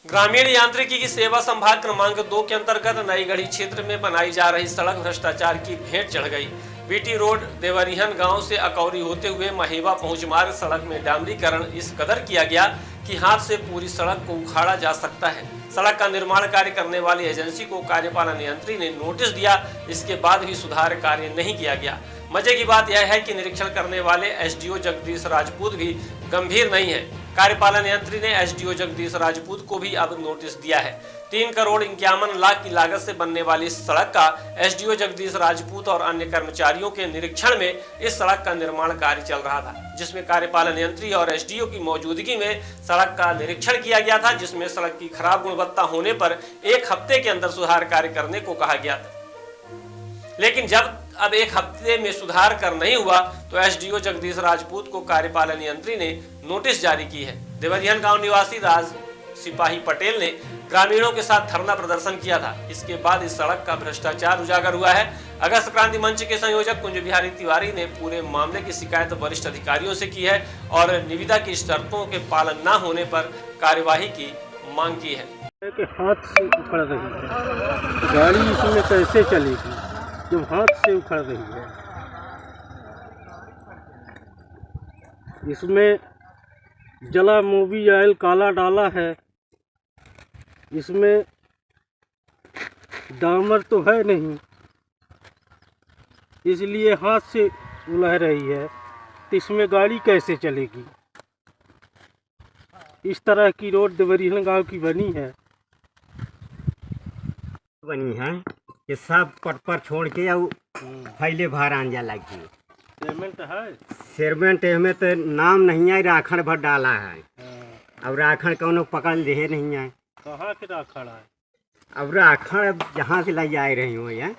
ग्रामीण यांत्रिकी की सेवा संभाग क्रमांक 2 के अंतर्गत नई गढ़ी क्षेत्र में बनाई जा रही सड़क भ्रष्टाचार की भेंट चढ़ गई। बीटी रोड देवरिहन गांव से अकौरी होते हुए महेवा पहुंच मार्ग सड़क में डामरीकरण इस कदर किया गया कि हाथ से पूरी सड़क को उखाड़ा जा सकता है। सड़क का निर्माण कार्य करने वाली एजेंसी को कार्यपालन यंत्री ने नोटिस दिया, इसके बाद भी सुधार कार्य नहीं किया गया। मजे की बात यह है कि निरीक्षण करने वाले एसडीओ जगदीश राजपूत भी गंभीर नहीं है। कार्यपालन यंत्री ने एसडीओ जगदीश राजपूत को भी अब नोटिस दिया है। 3 करोड़ 51 लाख की लागत से बनने वाली इस सड़क का एसडीओ जगदीश राजपूत और अन्य कर्मचारियों के निरीक्षण में इस सड़क का निर्माण कार्य चल रहा था, जिसमें कार्यपालन यंत्री और एसडीओ की मौजूदगी में सड़क का निरीक्षण किया गया था, जिसमें सड़क की खराब गुणवत्ता होने पर 1 हफ्ते के अंदर सुधार कार्य करने को कहा गया था। लेकिन जब अब 1 हफ्ते में सुधार कर नहीं हुआ तो एसडीओ जगदीश राजपूत को कार्यपालन यंत्री ने नोटिस जारी की है। देवरिहन गांव निवासी राज सिपाही पटेल ने ग्रामीणों के साथ धरना प्रदर्शन किया था। इसके बाद इस सड़क का भ्रष्टाचार उजागर हुआ है। अगस्त क्रांति मंच के संयोजक कुंज बिहारी तिवारी ने पूरे मामले की शिकायत वरिष्ठ अधिकारियों से की है और निविदा की शर्तों के पालन न होने पर कार्यवाही की मांग की है। हाथ से उखड़ रही है गाड़ी, इसमें कैसे चलेगी जब हाथ से उखड़ रही है। इसमें जला मोबिल काला डाला है, इसमें डामर तो है नहीं, इसलिए हाथ से उलह रही है। तो इसमें गाड़ी कैसे चलेगी। इस तरह की रोड देवरिहन गांव की बनी है ये सब पट छोड़ के फैले भार आंजा लगी। पेमेंट है, सेरमेंट में तो नाम नहीं है, राखण भर डाला है। अब राखण कौन पकड़ ले नहीं है। कहाँ के राखड़ है। अब राखण जहाँ से लाई आए रही हो यार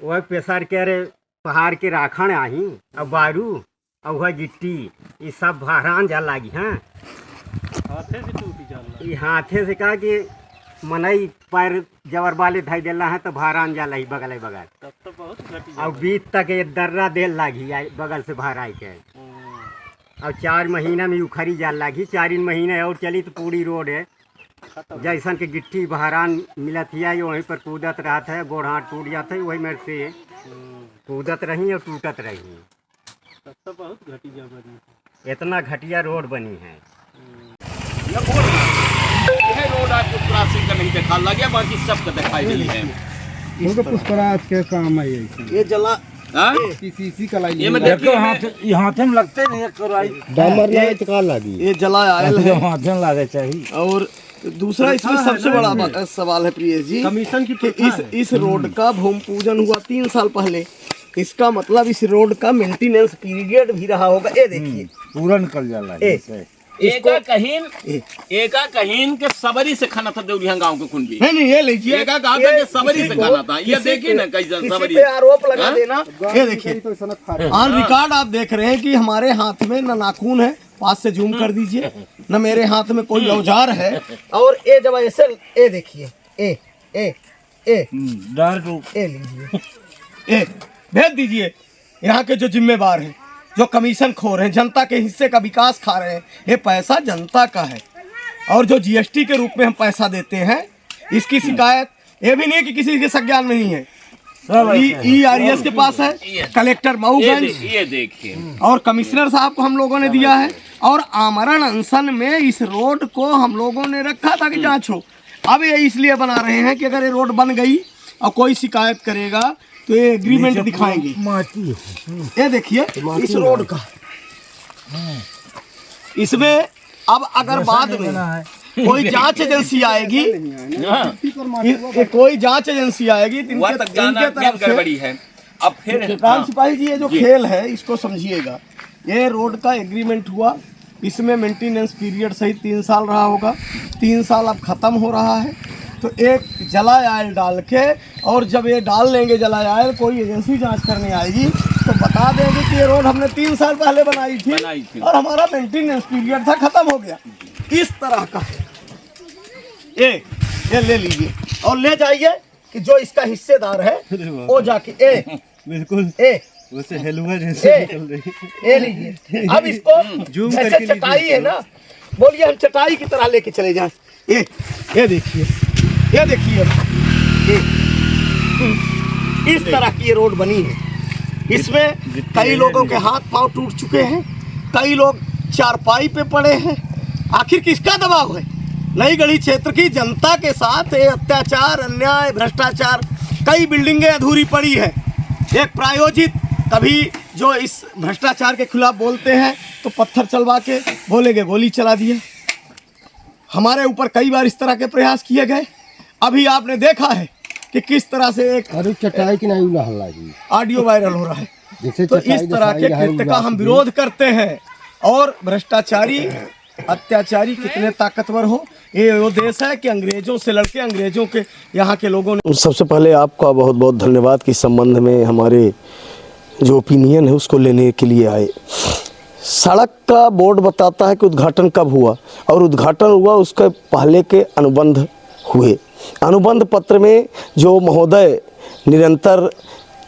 वह पेशर के रे पहाड़ के राखण आई। अब बारू और वह गिट्टी ये सब भारान जा लगी। हाँ हाथे से टूटी जाला। ये हाथे से कहा कि मनई पैर जबर वाले धाई देला है तो भारान जाला ही बगल बगल। तब तो बहुत घटी। और बीत तक ये दर्रा देल लागी बगल से भार आई के। और 4 महीना में उखड़ी जाल लागी। 4 महीने और चली तो पूरी रोड है जैसन के गिट्टी बहरान मिलत है वहीं पर कूदत रहता है, गोड़ हाथ टूट जाता है, वही मेरे से कूदत रही और टूटत रही। तब तो बहुत घटिया बनी। इतना घटिया रोड बनी है। यह रोड आपको क्रॉसिंग का नहीं दिखा लगे, बाकी सब का दिखाई मिली है। इसको पुष्पराज के काम है ये जला किसी का लाई ये मैं देखिए हाथ में लगते नहीं डामर नहीं तो का लगी। ये जला आयल है हाथ में लगे चाहिए। और दूसरा इसमें सबसे बड़ा सवाल है प्रियेश जी, कमीशन की इस रोड का भूमि पूजन हुआ 3 साल पहले। इसका मतलब इस रोड का मेंटेनेंस पीरियड भी रहा होगा। ये देखिए पूरा निकल जाला। एका कहीन के सबरी से खाना था देवरिहन गांव के कुंडी। नहीं ये लीजिए, एका गांव के सबरी से खाना था। ये देखिए ना कैसा सबरी पे आरोप लगा देना। ये देखिए ऑन रिकॉर्ड आप देख रहे हैं कि हमारे हाथ में न नाखून है, पास से जूम कर दीजिए, न मेरे हाथ में कोई औजार है। और ये जब ऐसे ए देखिए ए ए ए लीजिए, ए भेज दीजिए। यहाँ के जो जिम्मेवार हैं, जो कमीशन खोर हैं, जनता के हिस्से का विकास खा रहे हैं, ये पैसा जनता का है। और जो जीएसटी के रूप में हम पैसा देते हैं, इसकी शिकायत ये भी नहीं कि किसी के संज्ञान में नहीं है। ERS के पास है, कलेक्टर मऊगंज, ये देखिए, और कमिश्नर साहब को हम लोगों ने दिया है। और आमरण अनशन में इस रोड को हम लोगों ने रखा था कि जांच हो। अब ये इसलिए बना रहे हैं कि अगर ये रोड बन गई और कोई शिकायत करेगा तो ये एग्रीमेंट दिखाएंगे। ये देखिए इस रोड का, इसमें अब अगर बाद में कोई जांच एजेंसी आएगी, कोई जांच एजेंसी आएगी तो इनके तरफ से अब फिर राम सिपाही जी, ये जो खेल है इसको समझिएगा। ये रोड का एग्रीमेंट हुआ, इसमें मेंटेनेंस पीरियड सहित 3 साल रहा होगा। 3 साल अब खत्म हो रहा है, तो एक जला आयल डाल के, और जब ये डाल लेंगे जला आयल, कोई एजेंसी जांच करने आएगी तो बता देंगे कि ये रोड हमने 3 साल पहले बनाई थी और हमारा मेंटेनेंस पीरियड था, खत्म हो गया। इस तरह का ये ले लीजिए और ले जाइए कि जो इसका हिस्सेदार है वो जाके बिल्कुल वैसे हलवा जैसे निकल रही। ये लीजिए, अब इसको जैसे चटाई है ना, बोलिए हम चटाई की तरह लेके चले जाएं। ये देखिए, ये देखिए, इस तरह की ये रोड बनी है। इसमें कई लोगों के हाथ पांव टूट चुके हैं, कई लोग चारपाई पे पड़े हैं। आखिर किसका दबाव है? नई गढ़ी क्षेत्र की जनता के साथ ये अत्याचार, अन्याय, भ्रष्टाचार, कई बिल्डिंगें अधूरी पड़ी है। एक प्रायोजित, कभी जो इस भ्रष्टाचार के खिलाफ बोलते हैं तो पत्थर चलवा के बोलेंगे गोली चला दिया। हमारे ऊपर कई बार इस तरह के प्रयास किए गए। अभी आपने देखा है कि किस तरह से एक चटाई की नहीं हल्ला जी ऑडियो वायरल हो रहा है। तो इस तरह के कृत्य का हम विरोध करते हैं। और भ्रष्टाचारी, अत्याचारी कितने ताकतवर हो, ये वो देश है कि अंग्रेजों से लड़के अंग्रेजों के यहाँ के लोगों ने। सबसे पहले आपका बहुत बहुत धन्यवाद कि इस संबंध में हमारे जो ओपिनियन है उसको लेने के लिए आए। सड़क का बोर्ड बताता है कि उद्घाटन कब हुआ, और उद्घाटन हुआ उसके पहले के अनुबंध हुए। अनुबंध पत्र में जो महोदय निरंतर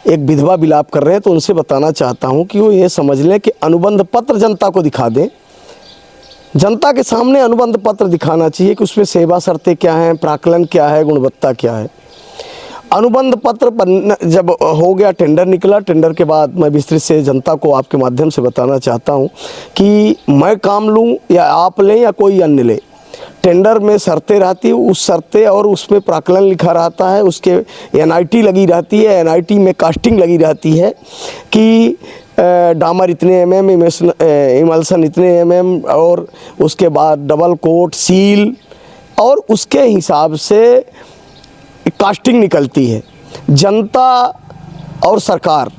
एक विधवा विलाप कर रहे हैं, तो उनसे बताना चाहता हूं कि वो ये समझ लें कि अनुबंध पत्र जनता को दिखा दें। जनता के सामने अनुबंध पत्र दिखाना चाहिए कि उसमें सेवा शर्तें क्या हैं, प्राक्कलन क्या है, गुणवत्ता क्या है। अनुबंध पत्र जब हो गया, टेंडर निकला, टेंडर के बाद मैं विस्तृत से जनता को आपके माध्यम से बताना चाहता हूं कि मैं काम लूं या आप लें या कोई अन्य ले, टेंडर में शर्तें रहती है, उस शर्तें और उसमें प्राक्कलन लिखा रहता है, उसके एनआईटी लगी रहती है, एनआईटी में कास्टिंग लगी रहती है कि डामर इतने एमएम, इमल्सन इतने एमएम, और उसके बाद डबल कोट, सील, और उसके हिसाब से कास्टिंग निकलती है। जनता और सरकार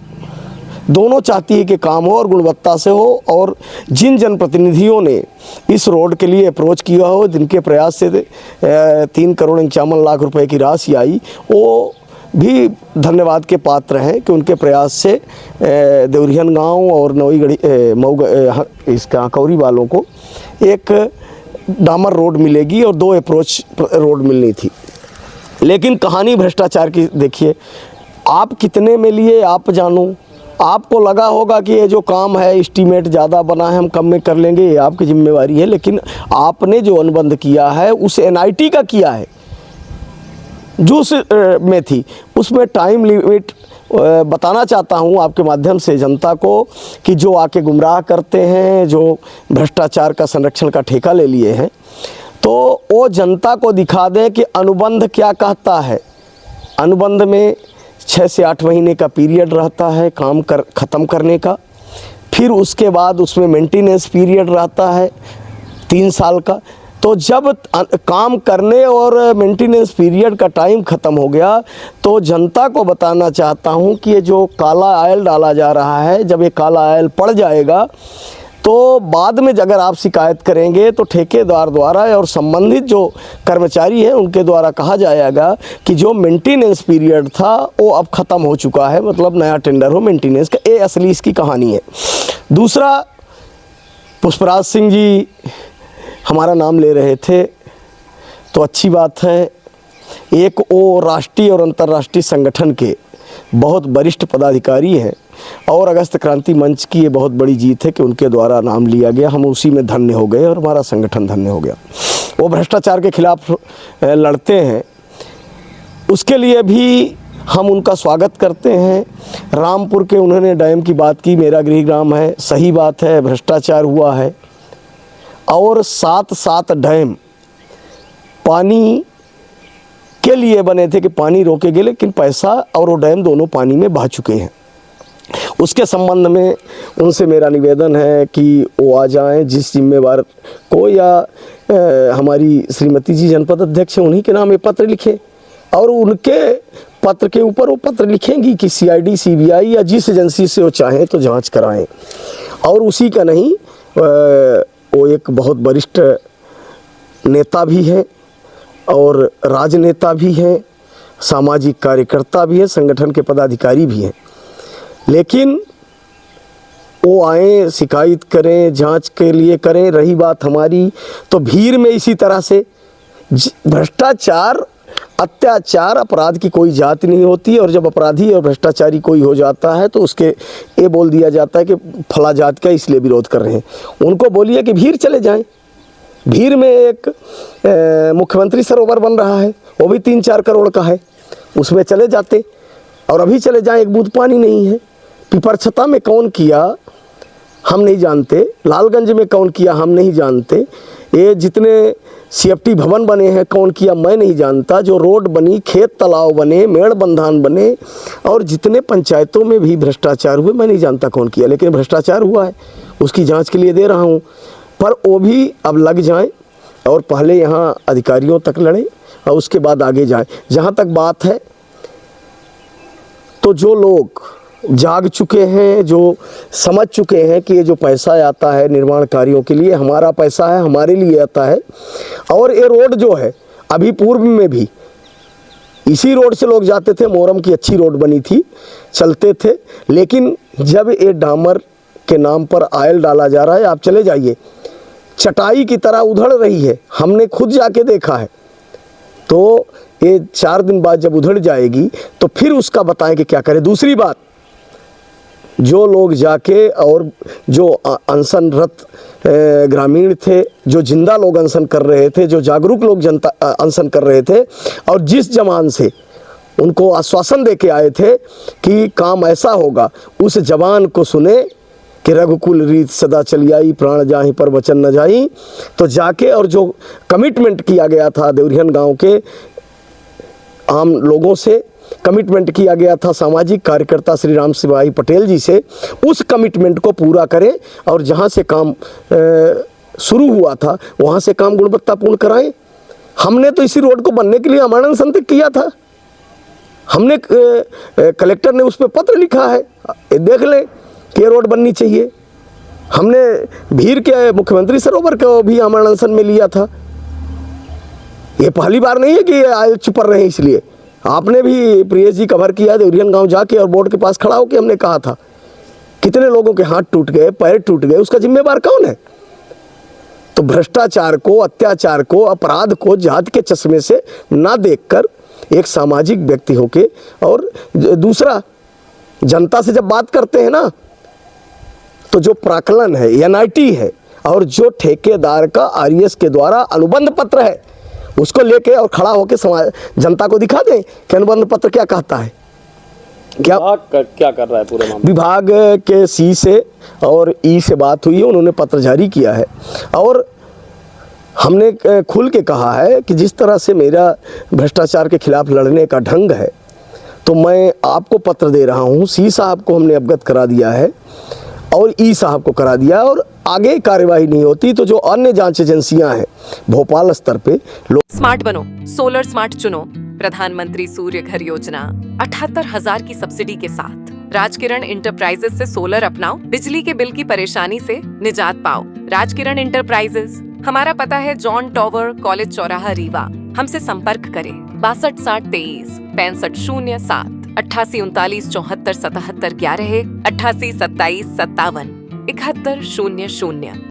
दोनों चाहती है कि काम हो और गुणवत्ता से हो। और जिन जनप्रतिनिधियों ने इस रोड के लिए अप्रोच किया हो, जिनके प्रयास से 3 करोड़ 51 लाख रुपए की राशि आई, वो भी धन्यवाद के पात्र हैं कि उनके प्रयास से देवरिहन गांव और नई गढ़ी मऊ इसका कौरी वालों को एक डामर रोड मिलेगी और 2 अप्रोच रोड मिलनी थी। लेकिन कहानी भ्रष्टाचार की देखिए, आप कितने में लिए आप जानो। आपको लगा होगा कि ये जो काम है एस्टीमेट ज़्यादा बना है, हम कम में कर लेंगे, ये आपकी जिम्मेवारी है। लेकिन आपने जो अनुबंध किया है उस एनआईटी का किया है जो उस में थी, उसमें टाइम लिमिट बताना चाहता हूं आपके माध्यम से जनता को कि जो आके गुमराह करते हैं, जो भ्रष्टाचार का संरक्षण का ठेका ले लिए हैं, तो वो जनता को दिखा दें कि अनुबंध क्या कहता है। अनुबंध में 6 से 8 महीने का पीरियड रहता है काम ख़त्म करने का। फिर उसके बाद उसमें मेंटेनेंस पीरियड रहता है 3 साल का। तो जब काम करने और मेंटेनेंस पीरियड का टाइम ख़त्म हो गया, तो जनता को बताना चाहता हूं कि ये जो काला ऑयल डाला जा रहा है, जब ये काला ऑयल पड़ जाएगा तो बाद में अगर आप शिकायत करेंगे तो ठेकेदार द्वारा और संबंधित जो कर्मचारी हैं उनके द्वारा कहा जाएगा कि जो मेंटेनेंस पीरियड था वो अब ख़त्म हो चुका है, मतलब नया टेंडर हो मेंटेनेंस का। ये असली इसकी कहानी है। दूसरा, पुष्पराज सिंह जी हमारा नाम ले रहे थे तो अच्छी बात है। एक वो राष्ट्रीय और अंतर्राष्ट्रीय संगठन के बहुत वरिष्ठ पदाधिकारी हैं और अगस्त क्रांति मंच की ये बहुत बड़ी जीत है कि उनके द्वारा नाम लिया गया। हम उसी में धन्य हो गए और हमारा संगठन धन्य हो गया। वो भ्रष्टाचार के खिलाफ लड़ते हैं, उसके लिए भी हम उनका स्वागत करते हैं। रामपुर के उन्होंने डैम की बात की, मेरा गृहग्राम है, सही बात है, भ्रष्टाचार हुआ है। और 7 डैम पानी के लिए बने थे कि पानी रोकेंगे, लेकिन पैसा और वो डैम दोनों पानी में बह चुके हैं। उसके संबंध में उनसे मेरा निवेदन है कि वो आ जाएं, जिस जिम्मेवार को या हमारी श्रीमती जी जनपद अध्यक्ष हैं उन्हीं के नाम ये पत्र लिखें और उनके पत्र के ऊपर वो पत्र लिखेंगी कि सीआईडी, सीबीआई या जिस एजेंसी से वो चाहें तो जांच कराएं। और उसी का नहीं, वो एक बहुत वरिष्ठ नेता भी हैं और राजनेता भी हैं, सामाजिक कार्यकर्ता भी हैं, संगठन के पदाधिकारी भी हैं। लेकिन वो आएँ, शिकायत करें, जांच के लिए करें। रही बात हमारी, तो भीड़ में इसी तरह से भ्रष्टाचार अत्याचार अपराध की कोई जात नहीं होती, और जब अपराधी और भ्रष्टाचारी कोई हो जाता है तो उसके ये बोल दिया जाता है कि फला जात का इसलिए विरोध कर रहे हैं। उनको बोलिए कि भीर चले जाएं। भीर में एक मुख्यमंत्री सरोवर बन रहा है, वो भी 3-4 करोड़ का है, उसमें चले जाते और अभी चले जाएं, एक बूंद पानी नहीं है। पिपरछता में कौन किया हम नहीं जानते, लालगंज में कौन किया हम नहीं जानते, ये जितने CFT भवन बने हैं कौन किया मैं नहीं जानता, जो रोड बनी, खेत तालाब बने, मेड़ बंधान बने, और जितने पंचायतों में भी भ्रष्टाचार हुए मैं नहीं जानता कौन किया, लेकिन भ्रष्टाचार हुआ है, उसकी जांच के लिए दे रहा हूँ। पर वो भी अब लग जाएं और पहले यहाँ अधिकारियों तक लड़ें और उसके बाद आगे जाएं। जहाँ तक बात है तो जो लोग जाग चुके हैं, जो समझ चुके हैं कि ये जो पैसा आता है निर्माण कार्यों के लिए हमारा पैसा है, हमारे लिए आता है, और ये रोड जो है अभी पूर्व में भी इसी रोड से लोग जाते थे, मोरम की अच्छी रोड बनी थी, चलते थे, लेकिन जब ये डामर के नाम पर आयल डाला जा रहा है, आप चले जाइए, चटाई की तरह उधड़ रही है, हमने खुद जाके देखा है। तो ये 4 दिन बाद जब उधड़ जाएगी तो फिर उसका बताएं कि क्या करें। दूसरी बात, जो लोग जाके और जो अनशनरत ग्रामीण थे, जो जिंदा लोग अनशन कर रहे थे, जो जागरूक लोग जनता अनशन कर रहे थे, और जिस जवान से उनको आश्वासन दे के आए थे कि काम ऐसा होगा, उस जवान को सुने कि रघुकुल रीत सदा चली आई, प्राण जाहि पर वचन न जाई। तो जाके और जो कमिटमेंट किया गया था देवरिहन गांव के आम लोगों से, कमिटमेंट किया गया था सामाजिक कार्यकर्ता श्री राम सिवाई पटेल जी से, उस कमिटमेंट को पूरा करें और जहां से काम शुरू हुआ था वहां से काम गुणवत्तापूर्ण कराएं। हमने तो इसी रोड को बनने के लिए अमरण अनशन तक किया था। हमने कलेक्टर ने उस पर पत्र लिखा है, देख लें कि ये रोड बननी चाहिए। हमने भीर के मुख्यमंत्री सरोवर को भी अमरण अनशन में लिया था। ये पहली बार नहीं है कि ये आयल चुप रहे हैं, इसलिए आपने भी प्रियेश जी कवर किया देवरिहन गांव जाके और बोर्ड के पास खड़ा होकर हमने कहा था, कितने लोगों के हाथ टूट गए, पैर टूट गए, उसका जिम्मेवार कौन है? तो भ्रष्टाचार को, अत्याचार को, अपराध को जात के चश्मे से ना देखकर एक सामाजिक व्यक्ति होके, और दूसरा जनता से जब बात करते हैं ना, तो जो प्राक्कलन है, NIT है, और जो ठेकेदार का RES के द्वारा अनुबंध पत्र है, उसको लेके और खड़ा होके समाज जनता को दिखा दें कि अनुबंध पत्र क्या कहता है। क्या कर रहा है पूरे मामले? विभाग के C से और E से बात हुई है, उन्होंने पत्र जारी किया है, और हमने खुल के कहा है कि जिस तरह से मेरा भ्रष्टाचार के खिलाफ लड़ने का ढंग है, तो मैं आपको पत्र दे रहा हूँ। C साहब को हमने अवगत करा दिया है और E साहब को करा दिया है, और आगे कार्यवाही नहीं होती तो जो अन्य जांच एजेंसियां हैं भोपाल स्तर पे स्मार्ट बनो, सोलर स्मार्ट चुनो। प्रधानमंत्री सूर्य घर योजना 78,000 की सब्सिडी के साथ राजकिरण इंटरप्राइजेस से सोलर अपनाओ, बिजली के बिल की परेशानी से निजात पाओ। राजकिरण इंटरप्राइजेस, हमारा पता है जॉन टॉवर, कॉलेज चौराहा, रीवा। हमसे संपर्क करें 62 60 23 65 07 88 39 74 77 11 88 27 57 71 00।